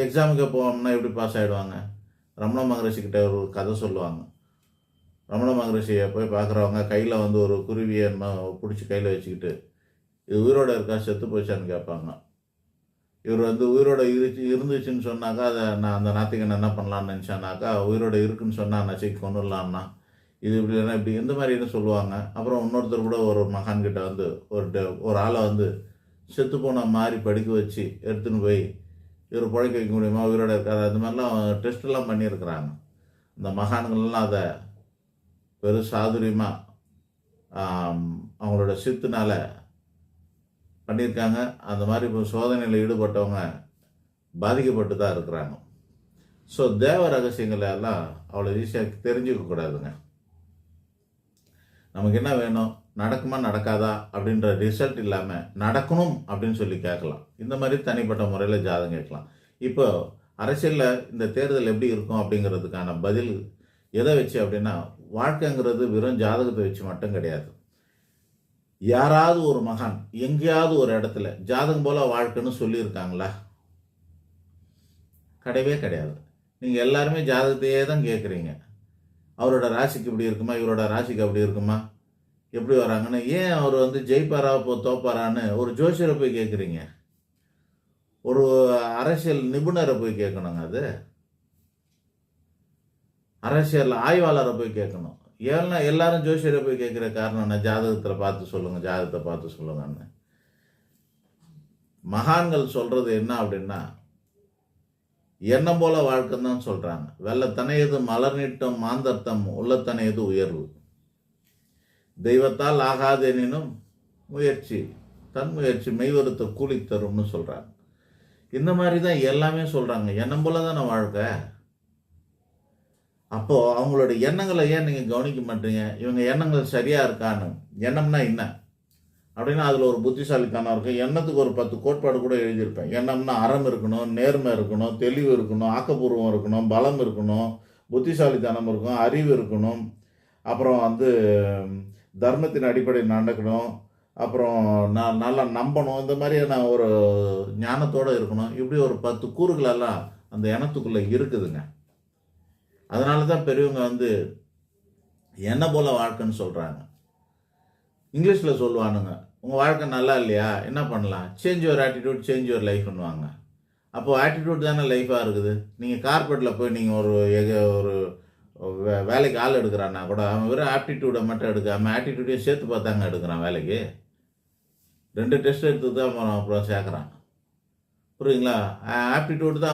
எக்ஸாமுக்கு போவோம்னா எப்படி பாஸ் ஆகிடுவாங்க? ரமண மகரிஷிக்கிட்ட ஒரு கதை சொல்லுவாங்க. ரமண மகரிஷியை போய் பார்க்குறவங்க கையில் வந்து ஒரு குருவியை பிடிச்சி கையில் வச்சுக்கிட்டு, இது உயிரோடு இருக்கா செத்து போச்சான்னு கேட்பாங்க. இவர் வந்து உயிரோடு இருந்துச்சுன்னு சொன்னாக்கா அதை நான் அந்த நாத்திகன் என்ன பண்ணலான்னு நினச்சானாக்கா, உயிரோடு இருக்குன்னு சொன்னால் நச்சைக்கு கொண்டுடலான்னா, இது இப்படி இப்படி இந்த மாதிரின்னு சொல்லுவாங்க. அப்புறம் இன்னொருத்தர் கூட ஒரு மகான்கிட்ட வந்து ஒரு ஆளை வந்து செத்து போன மாதிரி படிக்க வச்சு எடுத்துன்னு போய் இவர் பிழைக்க வைக்க முடியுமா, உயிரோடு இருக்காது, அது மாதிரிலாம் டெஸ்ட்டெல்லாம் பண்ணியிருக்கிறாங்க. இந்த மகான்கள்லாம் அதை பெரும் சாதுரியமாக அவங்களோட சித்துனால பண்ணியிருக்காங்க. அந்த மாதிரி இப்போ சோதனையில் ஈடுபட்டவங்க பாதிக்கப்பட்டு தான் இருக்கிறாங்க. ஸோ தேவ ரகசியங்களை எல்லாம் அவ்வளோ ஈஸியாக தெரிஞ்சுக்கக்கூடாதுங்க. நமக்கு என்ன வேணும், நடக்குமா நடக்காதா அப்படின்ற ரிசல்ட் இல்லாமல் நடக்கணும் அப்படின்னு சொல்லி கேட்கலாம். இந்த மாதிரி தனிப்பட்ட முறையில் ஜாதகம் கேட்கலாம். இப்போ அரசியலில் இந்த தேர்தல் எப்படி இருக்கும் அப்படிங்கிறதுக்கான பதில் எதை வச்சு அப்படின்னா, வாழ்க்கைங்கிறது வெறும் ஜாதகத்தை வச்சு மட்டும் கிடையாது. யாராவது ஒரு மகான் எங்கேயாவது ஒரு இடத்துல ஜாதகம் போல வாழ்க்கைன்னு சொல்லியிருக்காங்களா? கிடையவே கிடையாது. நீங்கள் எல்லாருமே ஜாதகத்தையே தான் கேட்குறீங்க. அவரோட ராசிக்கு இப்படி இருக்குமா, இவரோட ராசிக்கு அப்படி இருக்குமா, எப்படி வராங்கன்னு. ஏன் அவர் வந்து ஜெயிப்பாரா தோப்பாரான்னு ஒரு ஜோசியரை போய் கேட்குறீங்க? ஒரு அரசியல் நிபுணரை போய் கேட்கணுங்க. அது அரசியல் ஆய்வாளரை போய் கேட்கணும். ஏன்னா எல்லாரும் ஜோசியரை போய் கேட்குற காரணம் என்ன? ஜாதகத்தை பார்த்து சொல்லுங்கன்னு. மகான்கள் சொல்றது என்ன அப்படின்னா, எண்ணம் போல வாழ்க்கைன்னு தான் சொல்றாங்க. வெள்ளத்தனையது மலர் நீட்டம் மாந்தர்த்தம் உள்ளத்தனையது உயர்வு. தெய்வத்தால் ஆகாதெனினும் தன் முயற்சி மெய்வருத்த கூலி தரும்னு சொல்றாங்க. இந்த மாதிரி தான் எல்லாமே சொல்றாங்க. எண்ணம் போல தானே வாழ்க்கை. அப்போது அவங்களோட எண்ணங்களை ஏன் நீங்கள் கவனிக்க மாட்டீங்க? இவங்க எண்ணங்கள் சரியாக இருக்கான்னு. எண்ணம்னா என்ன அப்படின்னா அதில் ஒரு புத்திசாலித்தனம் இருக்குது. எண்ணத்துக்கு ஒரு 10 கோட்பாடு கூட எழுதியிருப்பேன். எண்ணம்னா அறம் இருக்கணும், நேர்மை இருக்கணும், தெளிவு இருக்கணும், ஆக்கப்பூர்வம் இருக்கணும், பலம் இருக்கணும், புத்திசாலித்தனம் இருக்கும், அறிவு இருக்கணும், அப்புறம் வந்து தர்மத்தின் அடிப்படையில் நடக்கணும், அப்புறம் நல்லா நம்பணும், இந்த மாதிரியான ஒரு ஞானத்தோடு இருக்கணும். இப்படி ஒரு 10 கூறுகளெல்லாம் அந்த எண்ணத்துக்குள்ளே இருக்குதுங்க. அதனால தான் பெரியவங்க வந்து என்ன போல வாழ்க்கைன்னு சொல்கிறாங்க. இங்கிலீஷில் சொல்லுவானுங்க, உங்கள் வாழ்க்கை நல்லா இல்லையா, என்ன பண்ணலாம், change your attitude change your லைஃப்னுவாங்க. அப்போது ஆட்டிடியூட் தானே லைஃபாக இருக்குது. நீங்கள் கார்பரேட்டில் போய் நீங்கள் ஒரு வேலைக்கு ஆள் எடுக்கிறான்னா கூட அவன் வெறும் ஆப்டிடியூடை மட்டும் எடுக்காமல் ஆட்டிடியூடையும் சேர்த்து பார்த்தாங்க எடுக்கிறான் வேலைக்கு. 2 டெஸ்ட் எடுத்து தான் அப்புறம் சேர்க்குறான். புரியுங்களா? ஆப்டிடியூட் தான்